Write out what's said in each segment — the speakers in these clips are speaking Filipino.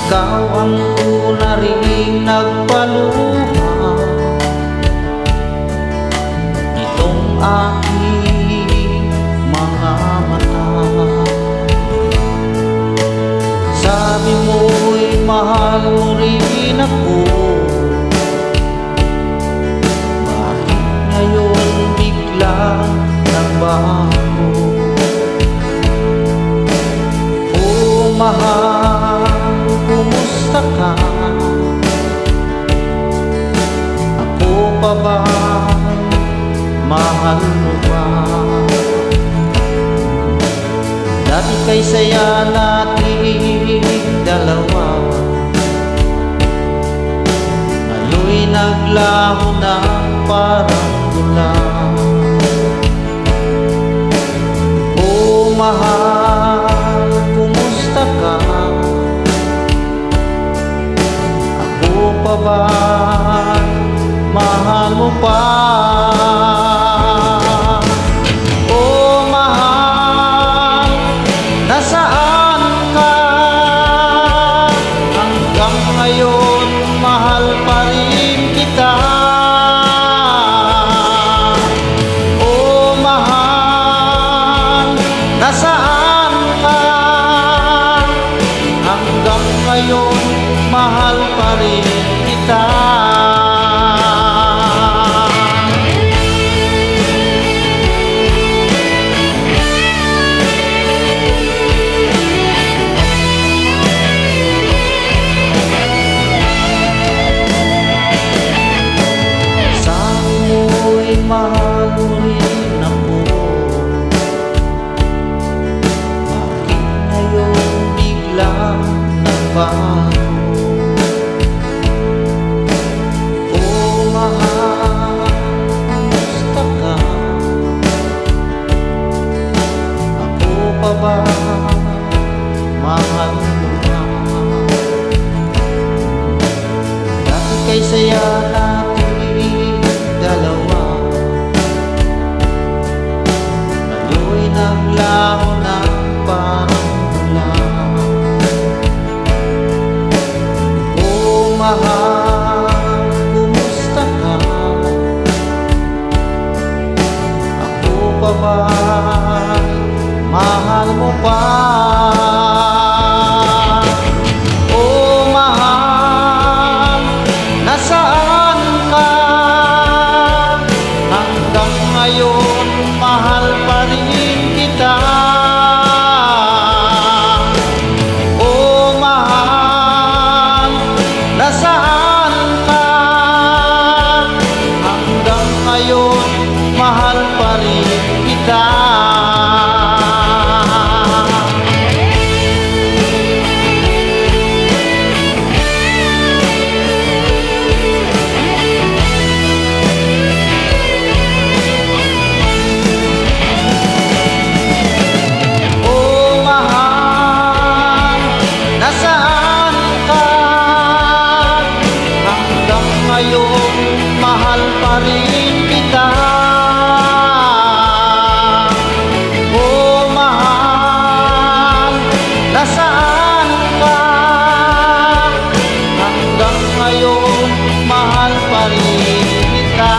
Ikaw ang una ring nagpaluha nitong aking mga mata. Sabi mo'y mahal mo rin ako, bakit ngayon biglang nagbago? Oh mahal, kumusta ka? Ako pa ba, mahal mo ba? Dati kay saya nating dalawa, ngalo'y naglaho na parang tula. Oh mahal, kumusta ka? Ako pa ba, mahal mo pa? Oh mahal, nasaan ka? Hanggang ngayon mahal pa rin kita. Oh mahal, nasaan ka? Hanggang ngayon mahal pa rin kita. Mahal mo rin ako, bakit ngayon biglang nagbago? Oh mahal, kumusta ka? Ako pa ba, mahal mo ba? Dati kay saya natin dalawa, naglaho na parang tula. Oh mahal, kumusta ka? Ako pa ba, mahal mo pa? Oh mahal, nasaan ka? Hanggang ngayon mahal pa rin kita. Oh mahal, nasaan ka? Hanggang ngayon mahal pa rin kita. Mahal pa rin kita. Oh mahal, nasaan ka? Hanggang ngayon mahal pa rin kita.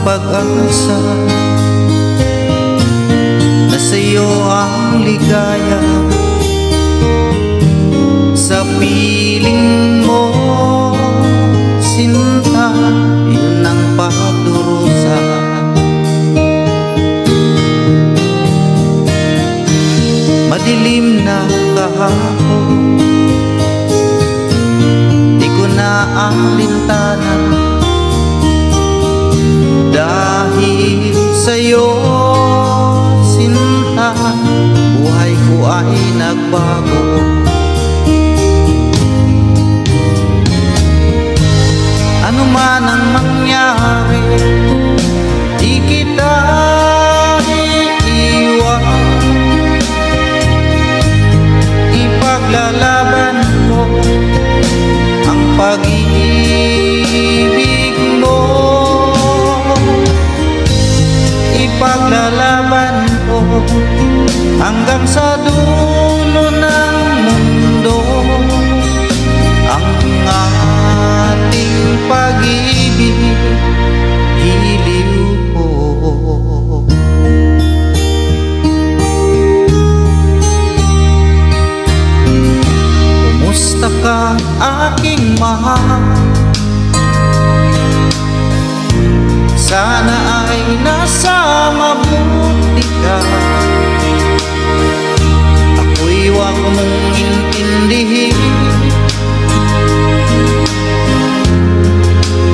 Pag-asa na sa'yo ang ligaya, sa piling mo sinta, yun ang pagdurusa. Madilim na kahapon, di ko na ang lintana, dahil sa'yo sinta, buhay ko hanggang sa dulo ng mundo. Ang ating pag-ibig, giliw ko. Kumusta ka, aking mahal? Sana ay nasa mabuti ka. Ako'y wag mong intindihin,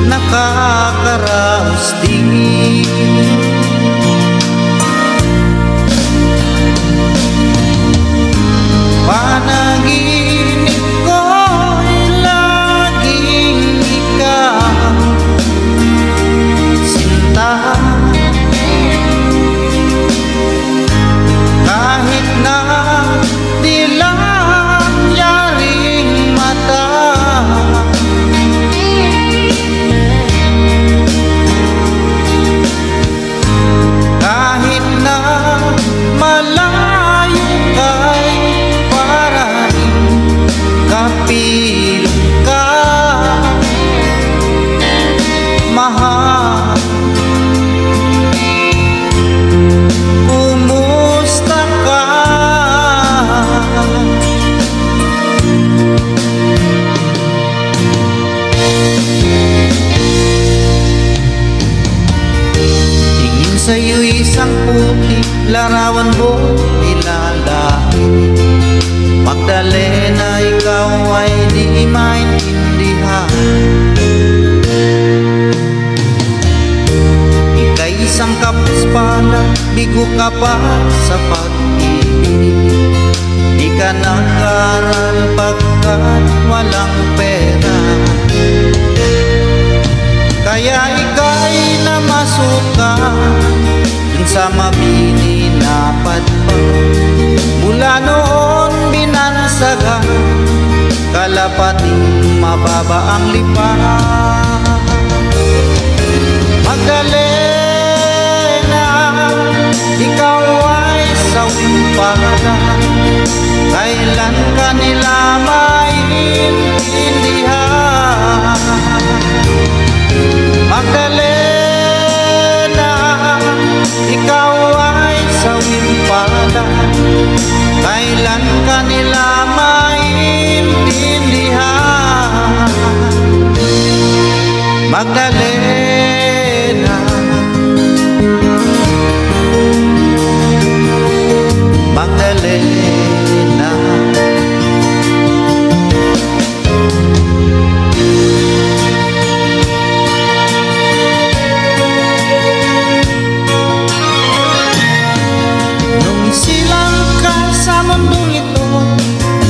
nakakaraos din. Panaginip ko'y laging ikaw, sinta. Kahit na di lang yaring mata, kahit na malayo kay parating kapiling ka, mahal. Kumusta ka? Tingin sa'yo isang puti, larawan mo ilalahit. Magdalena, ikaw ay di maintindihan. Ika'y isang kapuspala, bigo ka pa sa pag-ibig. Di ka nag-aral pagkat walang pera, kaya ika'y namasukan dun sa mabini na padpad. Mula noon binansagan, kalapating mababa ang lipan. Magdalena, ikaw ay sawing pala, kailan ka nila maintindihan? Magdalena, ikaw ay sawing pala, kailan ka nila maintindihan? Magdalena, Magdalena. Nung silang ka sa mundong ito,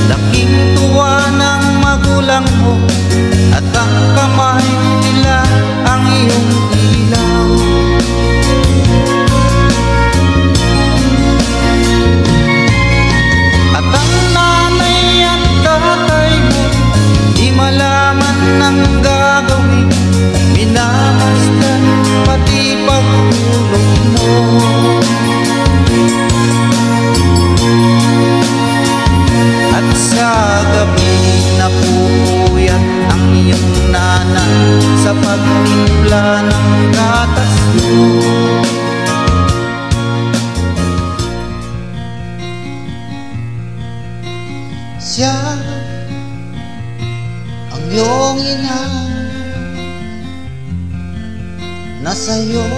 laking tuwa ng magulang mo, at ang kamay nila ang iyong ilaw. At ang nanay at tatay mo, di malaman ng gagawin, minamasdan pati pagtulog mo. At sa gabi napupuyat ang iyong nanay sa pagtimpla ng gatas mo. Siya ang iyong ina na sa'yo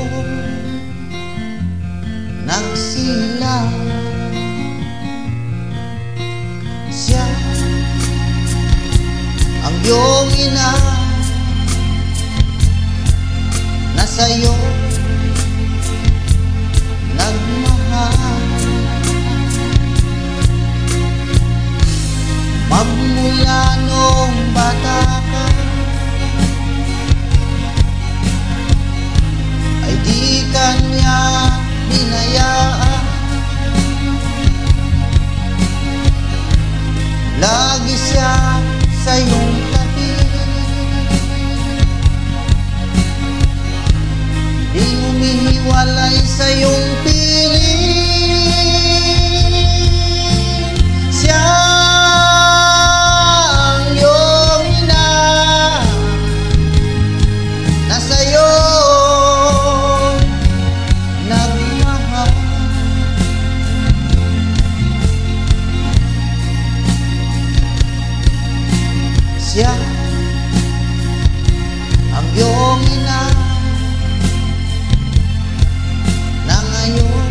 nagsilang. Siya ang iyong ina na sa'yo nagmahal. Magmula nung bata ka ay di kanya binayaan. Lagi siya sa iyong tabi, di humihiwalay sa iyong piling. Siya ang iyong ina na ngayon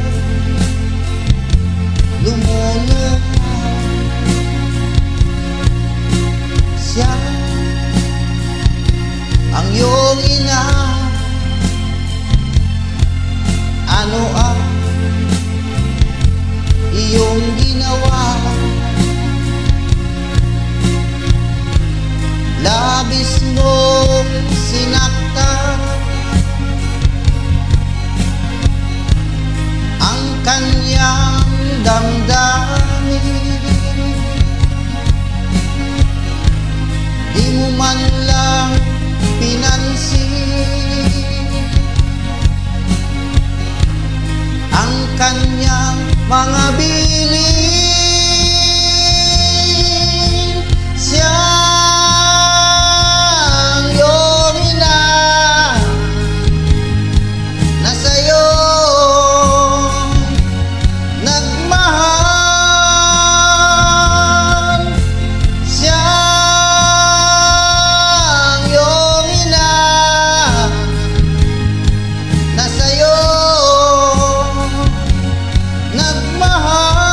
lumuluha. Siya ang iyong ina. Ano ang iyong ginawa? Labis mong sinaktan ang kanyang damdamin. Di mo man lang pinansin ang kanyang mga bilin. Siya ang iyong ina na sa'yo nagmahal. Siya ang iyong ina na sa'yo nagmahal.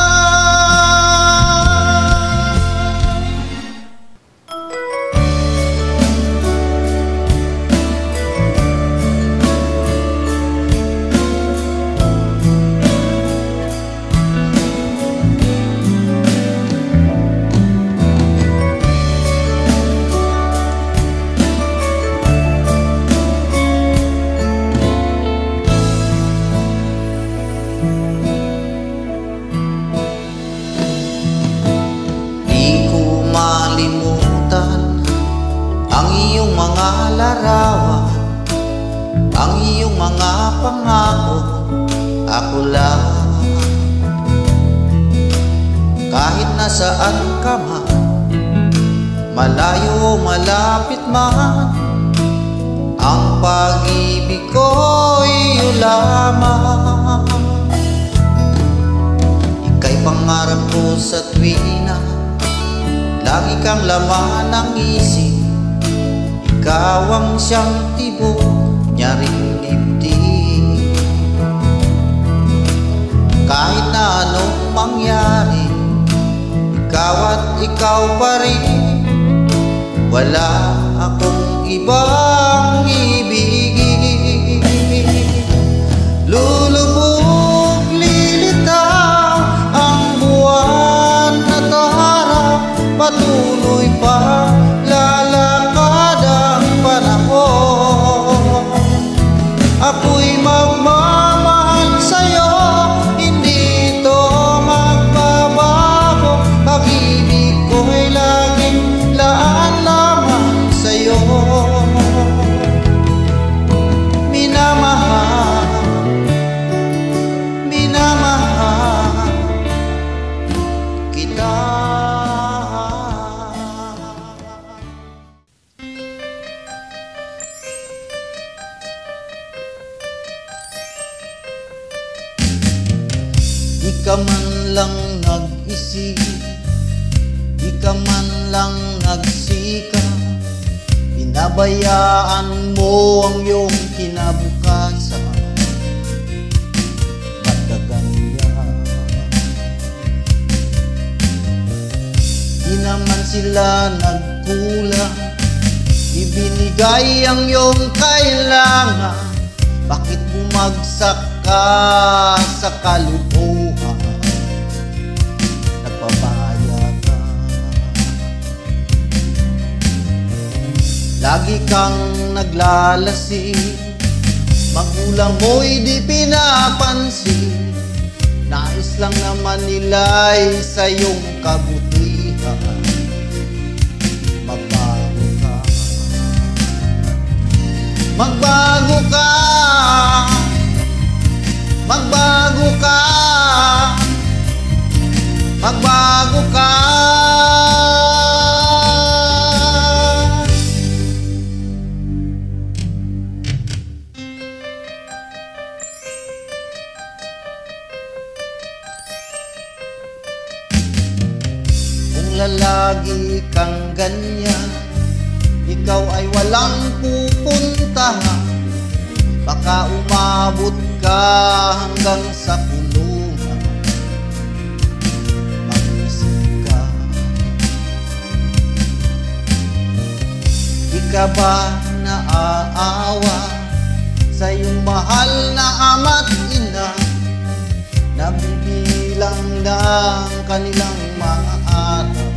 Di ko malimutan ang iyong mga larawan, ang iyong mga pangako. Ako lang, kahit nasaan ka man, malayo o malapit man, ang pag-ibig ko'y iyo lamang. Ika'y pangarap ko sa tuwina, lagi kang laman ng isip. Ikaw ang siyang tibok niya ring dibdib. Kahit na anong mangyari, ikaw at ikaw pa rin. Wala akong ibang ibigin. Lulubog, lilitaw ang buwan at araw, patuloy pa lalakad ang panahon. Ako'y magmamahal sa'yo, hindi ito magbabago. Pag-ibig ko'y laging laan lamang sa'yo. Minamahal, minamahal kita. Di ka man lang nag-isip, di ka man lang nagsika, pinabayaan mo ang iyong kinabukasan. Ba't ka ganyan? Di naman sila nagkulang, ibinigay ang iyong kailangan. Bakit bumagsak ka sa kalukuhan? Nagpapaya ka, lagi kang naglalasing, magulang mo'y di pinapansin. Nais lang naman nila'y sa iyong kabutihan. Magbago ka, magbago ka, magbago ka, magbago ka. Kung lalagi kang ganyan, ikaw ay walang pupuntahan, baka umabot ka hanggang sa kulungan. Mag-isip ka, di ka ba naaawa sa iyong mahal na ama't ina, nabibilang ng kanilang mga araw?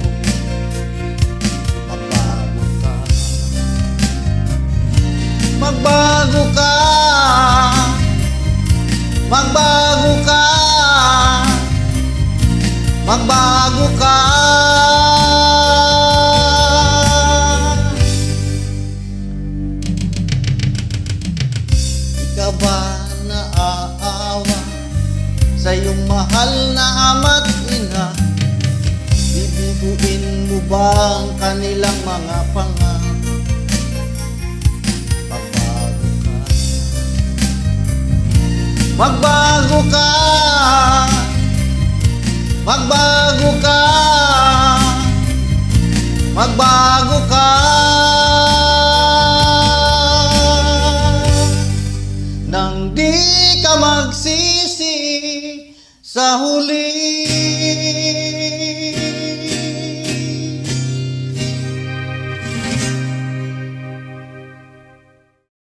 Magbago ka, magbago ka, magbago ka. Di ka ba naaawa sa iyong mahal na ama't ina? Bibiguin mo ba ang kanilang mga pangako? Magbago ka, magbago ka, magbago ka. Nang di ka magsisi sa huli.